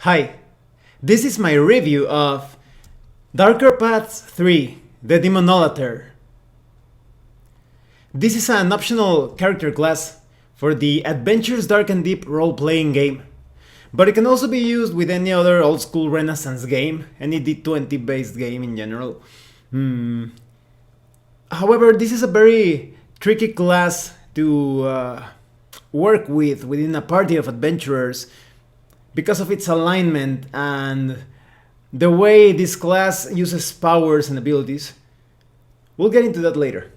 Hi, this is my review of Darker Paths 3, the Demonolater. This is an optional character class for the Adventures Dark and Deep role-playing game, but it can also be used with any other old-school Renaissance game, any D20 based game in general. However, this is a very tricky class to work with within a party of adventurers because of its alignment and the way this class uses powers and abilities. We'll get into that later.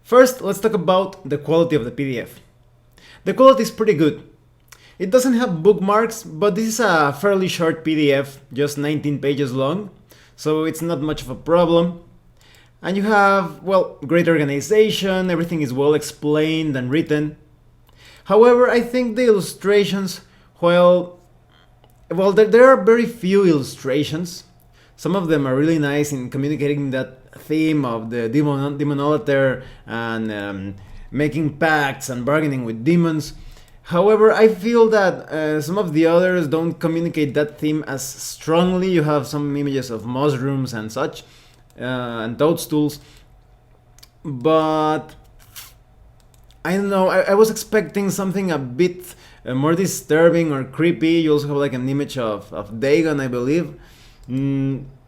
First, let's talk about the quality of the PDF. The quality is pretty good. It doesn't have bookmarks, but this is a fairly short PDF, just 19 pages long, so it's not much of a problem. And you have, well, great organization, everything is well explained and written. However, I think the illustrations, there are very few illustrations. Some of them are really nice in communicating that theme of the Demonolater and making pacts and bargaining with demons. However, I feel that some of the others don't communicate that theme as strongly. You have some images of mushrooms and such, and toadstools, but I don't know, I was expecting something a bit more disturbing or creepy. You also have like an image of Dagon, I believe.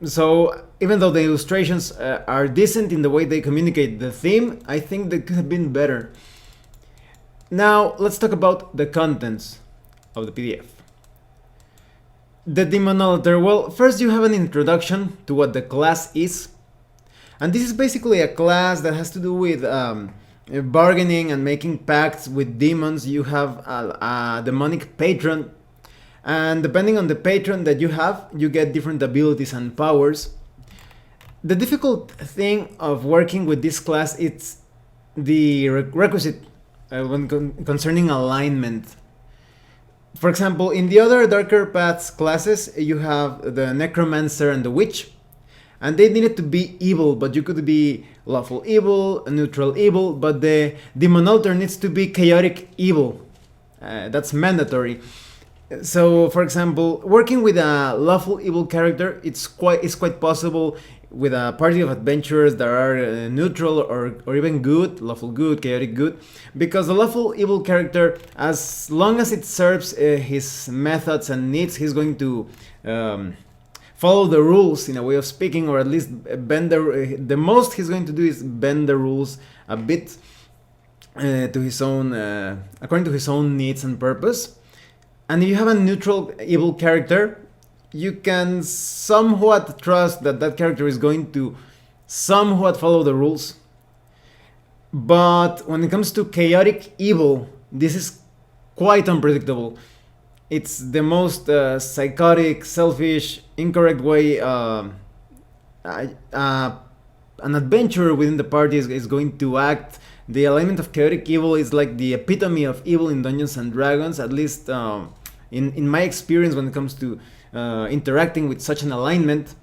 So even though the illustrations are decent in the way they communicate the theme, I think they could have been better. Now let's talk about the contents of the PDF. The Demonolater, well, first you have an introduction to what the class is. And this is basically a class that has to do with bargaining and making pacts with demons. You have a demonic patron, and depending on the patron that you have, you get different abilities and powers. The difficult thing of working with this class is the requisite when concerning alignment. For example, in the other Darker Paths classes, you have the Necromancer and the Witch, and they needed to be evil, but you could be lawful evil, neutral evil, but the Demonolater needs to be chaotic evil. That's mandatory. So, for example, working with a lawful evil character, it's quite possible with a party of adventurers that are neutral or even good, lawful good, chaotic good, because the lawful evil character, as long as it serves his methods and needs, he's going to follow the rules in a way of speaking, or at least bend the most he's going to do is bend the rules a bit to his own, according to his own needs and purpose. And if you have a neutral evil character, you can somewhat trust that that character is going to somewhat follow the rules. But when it comes to chaotic evil, this is quite unpredictable. It's the most psychotic, selfish, incorrect way an adventurer within the party is going to act. The alignment of chaotic evil is like the epitome of evil in Dungeons and Dragons, at least in my experience when it comes to interacting with such an alignment.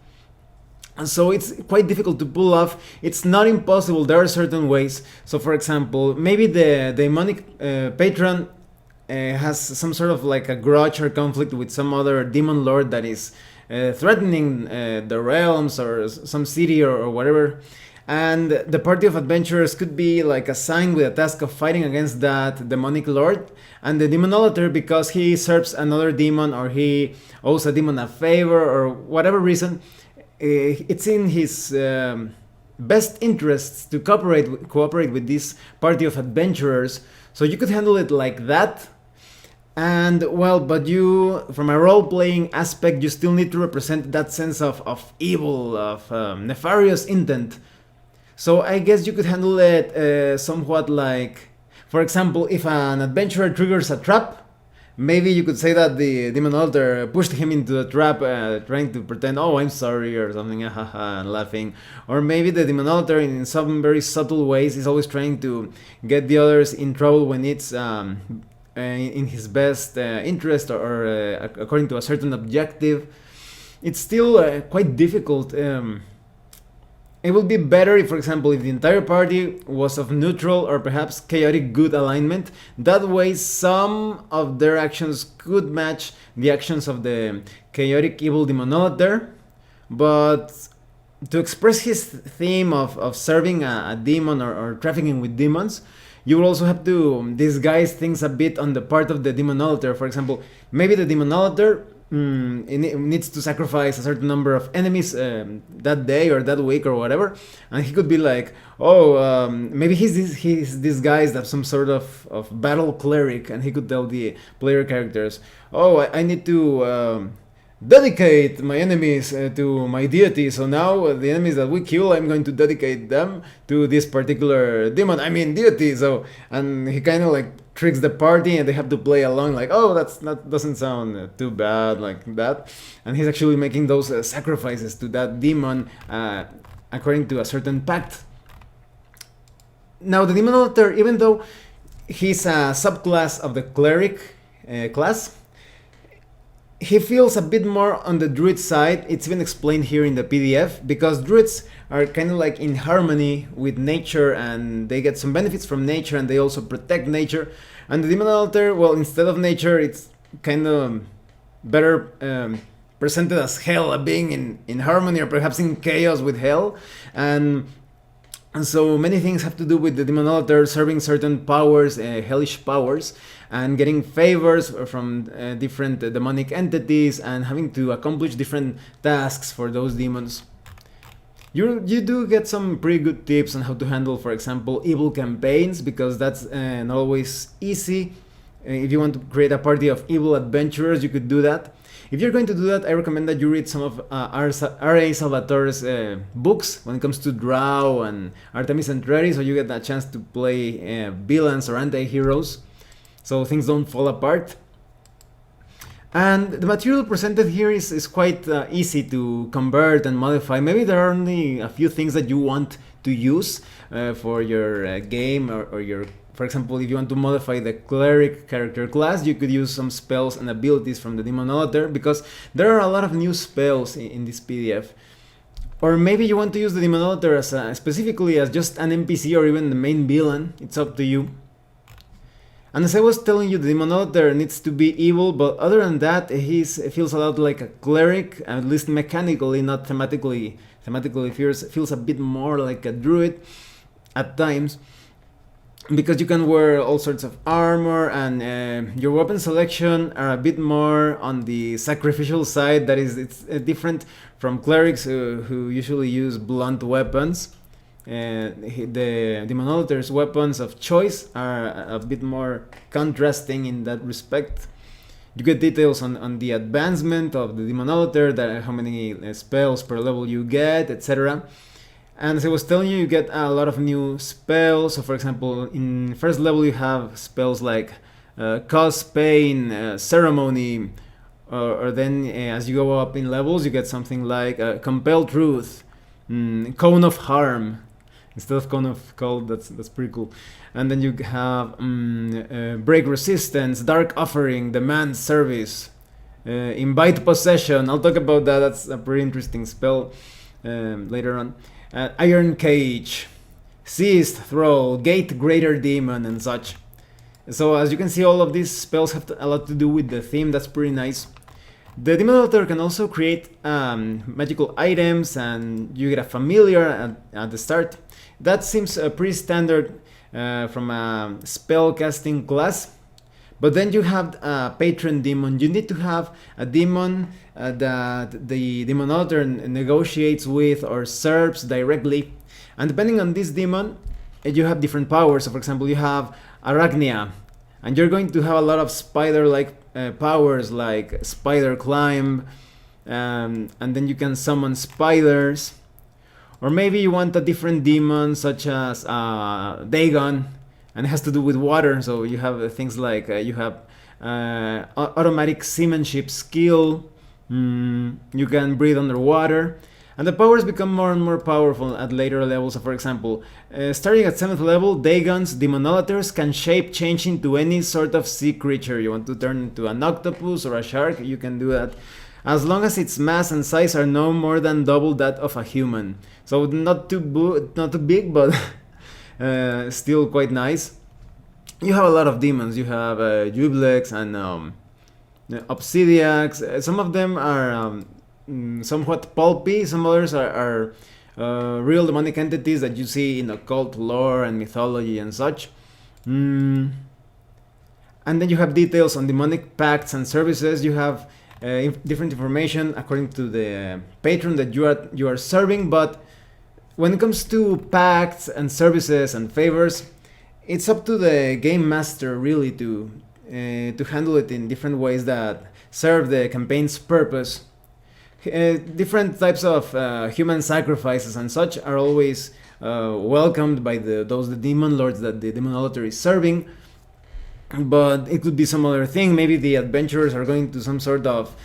And so it's quite difficult to pull off. It's not impossible, there are certain ways. So for example, maybe the demonic patron has some sort of like a grudge or conflict with some other demon lord that is threatening the realms or some city or whatever. And the party of adventurers could be like assigned with a task of fighting against that demonic lord. And the Demonolater, because he serves another demon or he owes a demon a favor or whatever reason, it's in his best interests to cooperate with this party of adventurers. So you could handle it like that. And well, but you, from a role-playing aspect, you still need to represent that sense of evil, of nefarious intent. So I guess you could handle it somewhat like, for example, if an adventurer triggers a trap, maybe you could say that the Demonolater pushed him into the trap, trying to pretend, oh, I'm sorry, or something, and laughing. Or maybe the Demonolater, in some very subtle ways, is always trying to get the others in trouble when it's in his best interest or according to a certain objective. It's still quite difficult. it would be better if, for example, if the entire party was of neutral or perhaps chaotic good alignment. That way, some of their actions could match the actions of the chaotic evil Demonolater. But to express his theme of serving a demon or trafficking with demons, you will also have to disguise things a bit on the part of the Demonolater. For example, maybe the Demonolater needs to sacrifice a certain number of enemies that day or that week or whatever, and he could be like, oh, maybe he's disguised as some sort of battle cleric, and he could tell the player characters, oh, I need to dedicate my enemies to my deity. So now the enemies that we kill, I'm going to dedicate them to this particular demon. I mean deity. So, and he kind of like tricks the party, and they have to play along. Like, oh, that doesn't sound too bad like that. And he's actually making those sacrifices to that demon according to a certain pact. Now the Demonolater, even though he's a subclass of the cleric class, he feels a bit more on the druid side. It's even explained here in the PDF, because druids are kind of like in harmony with nature, and they get some benefits from nature, and they also protect nature. And the Demonolater, well, instead of nature, it's kind of better presented as hell, being in harmony or perhaps in chaos with hell. And so many things have to do with the Demonolater serving certain powers, hellish powers, and getting favors from different demonic entities, and having to accomplish different tasks for those demons. You do get some pretty good tips on how to handle, for example, evil campaigns, because that's not always easy. If you want to create a party of evil adventurers, you could do that. If you're going to do that, I recommend that you read some of R.A. Salvatore's books when it comes to Drow and Artemis Entreri, so you get a chance to play villains or anti-heroes, so things don't fall apart. And the material presented here is quite easy to convert and modify. Maybe there are only a few things that you want to use for your game, or your, for example, if you want to modify the cleric character class, you could use some spells and abilities from the Demonolater, because there are a lot of new spells in this PDF. Or maybe you want to use the Demonolater as specifically as just an NPC or even the main villain. It's up to you. And as I was telling you, the Demonolater needs to be evil, but other than that, he feels a lot like a cleric, at least mechanically, not thematically. Thematically feels a bit more like a druid at times, because you can wear all sorts of armor, and your weapon selection are a bit more on the sacrificial side. That is, it's different from clerics who usually use blunt weapons. The Demonolater's weapons of choice are a bit more contrasting in that respect. You get details on the advancement of the Demonolater, that how many spells per level you get, etc. And as I was telling you, you get a lot of new spells. So for example, in first level you have spells like Cause Pain, Ceremony, or then as you go up in levels, you get something like Compel Truth, Cone of Harm, instead of Cone of Cold. That's pretty cool. And then you have Break Resistance, Dark Offering, Demand Service, Invite Possession. I'll talk about that. That's a pretty interesting spell later on. Iron Cage, Seized Thrall, Gate Greater Demon, and such. So as you can see, all of these spells have a lot to do with the theme. That's pretty nice. The Demonolater can also create magical items, and you get a familiar at the start. That seems pretty standard from a spell casting class. But then you have a patron demon. You need to have a demon that the Demonolater negotiates with or serves directly. And depending on this demon, you have different powers. So for example, you have Arachnia, and you're going to have a lot of spider-like powers, like Spider Climb, and then you can summon spiders. Or maybe you want a different demon, such as Dagon, and it has to do with water. So you have things like you have automatic seamanship skill. You can breathe underwater, and the powers become more and more powerful at later levels. So for example, starting at 7th level, Dagon's Demonolaters can shape change into any sort of sea creature. You want to turn into an octopus or a shark, you can do that. as long as its mass and size are no more than double that of a human. So not too big, but still quite nice. You have a lot of demons. You have Jublex and Obsidiacs. Some of them are somewhat pulpy. Some others are real demonic entities that you see in occult lore and mythology and such. And then you have details on demonic pacts and services. You have different information according to the patron that you are serving. But when it comes to pacts and services and favors, it's up to the game master really to handle it in different ways that serve the campaign's purpose. Different types of human sacrifices and such are always welcomed by the demon lords that the Demonolater is serving. But it could be some other thing. Maybe the adventurers are going to some sort of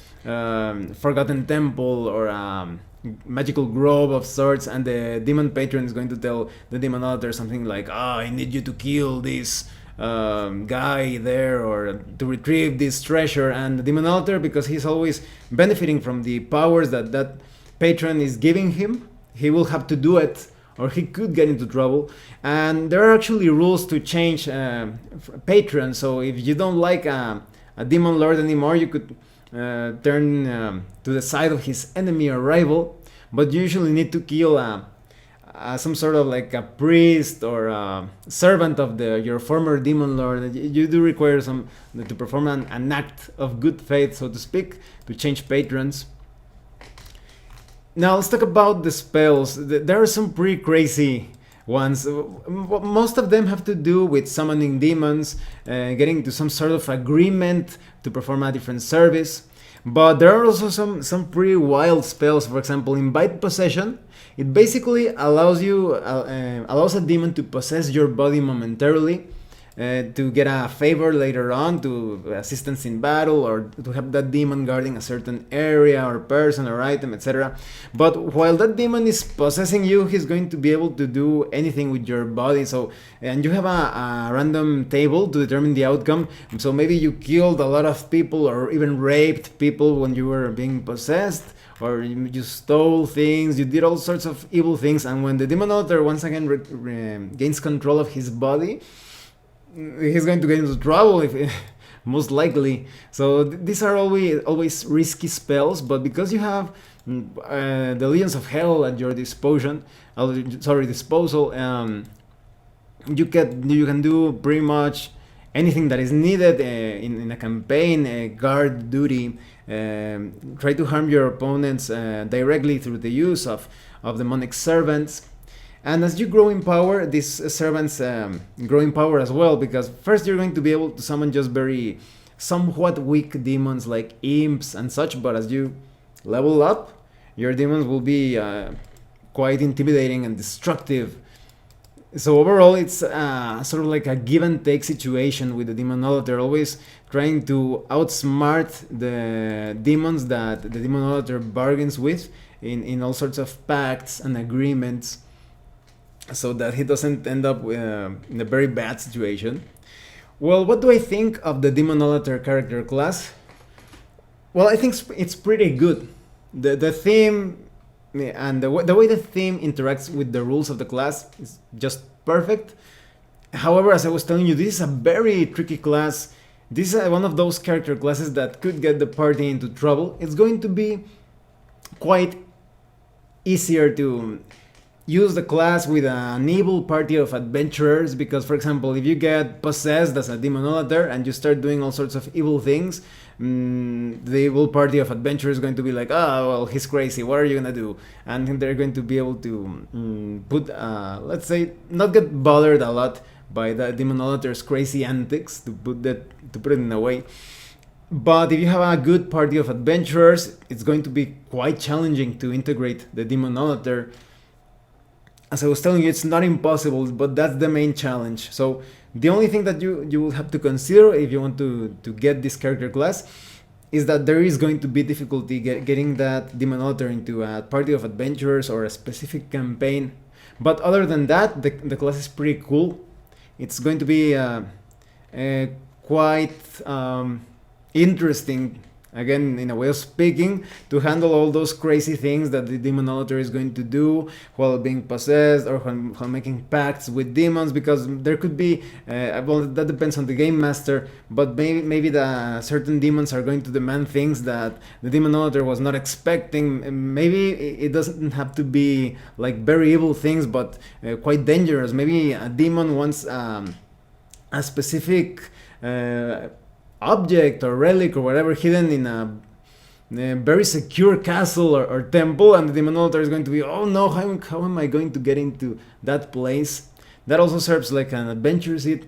forgotten temple or magical grove of sorts, and the demon patron is going to tell the Demonolater something like, I need you to kill this guy there, or to retrieve this treasure. And the Demonolater, because he's always benefiting from the powers that patron is giving him, he will have to do it, or he could get into trouble. And there are actually rules to change patrons. So if you don't like a demon lord anymore, you could turn to the side of his enemy or rival, but you usually need to kill some sort of like a priest or a servant of your former demon lord. You do require some to perform an act of good faith, so to speak, to change patrons. Now let's talk about the spells. There are some pretty crazy ones. Most of them have to do with summoning demons, getting to some sort of agreement to perform a different service. But there are also some pretty wild spells. For example, Invite Possession. It basically allows a demon to possess your body momentarily, to get a favor later on, to assistance in battle, or to have that demon guarding a certain area or person or item, etc. But while that demon is possessing you, he's going to be able to do anything with your body. And you have a random table to determine the outcome. So maybe you killed a lot of people or even raped people when you were being possessed, or you stole things, you did all sorts of evil things. And when the Demonolater once again gains control of his body, he's going to get into trouble, most likely. So these are always risky spells, but because you have the Legions of Hell at your disposal, you can do pretty much anything that is needed in a campaign. Guard duty, try to harm your opponents directly through the use of demonic servants. And as you grow in power, these servants grow in power as well, because first you're going to be able to summon just very somewhat weak demons like imps and such, but as you level up, your demons will be quite intimidating and destructive. So overall, it's sort of like a give and take situation with the Demonolater, always trying to outsmart the demons that the Demonolater bargains with in all sorts of pacts and agreements, so that he doesn't end up in a very bad situation. Well, what do I think of the Demonolater character class? Well, I think it's pretty good. The theme and the way the theme interacts with the rules of the class is just perfect. However, as I was telling you, this is a very tricky class. This is one of those character classes that could get the party into trouble. It's going to be quite easier to use the class with an evil party of adventurers, because, for example, if you get possessed as a Demonolater and you start doing all sorts of evil things, the evil party of adventurers is going to be like, oh, well, he's crazy, what are you gonna do? And they're going to be able to put, let's say, not get bothered a lot by the Demonolater's crazy antics, to put it in a way. But if you have a good party of adventurers, it's going to be quite challenging to integrate the Demonolater. As I was telling you, it's not impossible, but that's the main challenge. So the only thing that you will have to consider if you want to get this character class is that there is going to be difficulty getting that Demonolater into a party of adventurers or a specific campaign. But other than that, the class is pretty cool. It's going to be quite interesting again, in a way of speaking, to handle all those crazy things that the Demonolater is going to do while being possessed or while making pacts with demons, because there could be, well, that depends on the game master, but maybe the certain demons are going to demand things that the Demonolater was not expecting. Maybe it doesn't have to be like very evil things, but quite dangerous. Maybe a demon wants a specific object or relic or whatever hidden in a very secure castle or temple, and the Demonolater is going to be, oh no, how am I going to get into that place? That also serves like an adventure seat.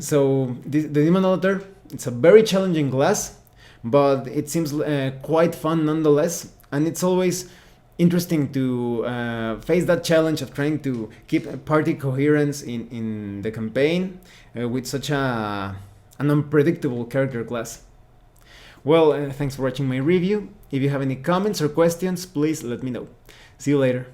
So the Demonolater, it's a very challenging class, but it seems quite fun nonetheless, and it's always interesting to face that challenge of trying to keep party coherence in the campaign with such an unpredictable character class. Well, thanks for watching my review. If you have any comments or questions, please let me know. See you later.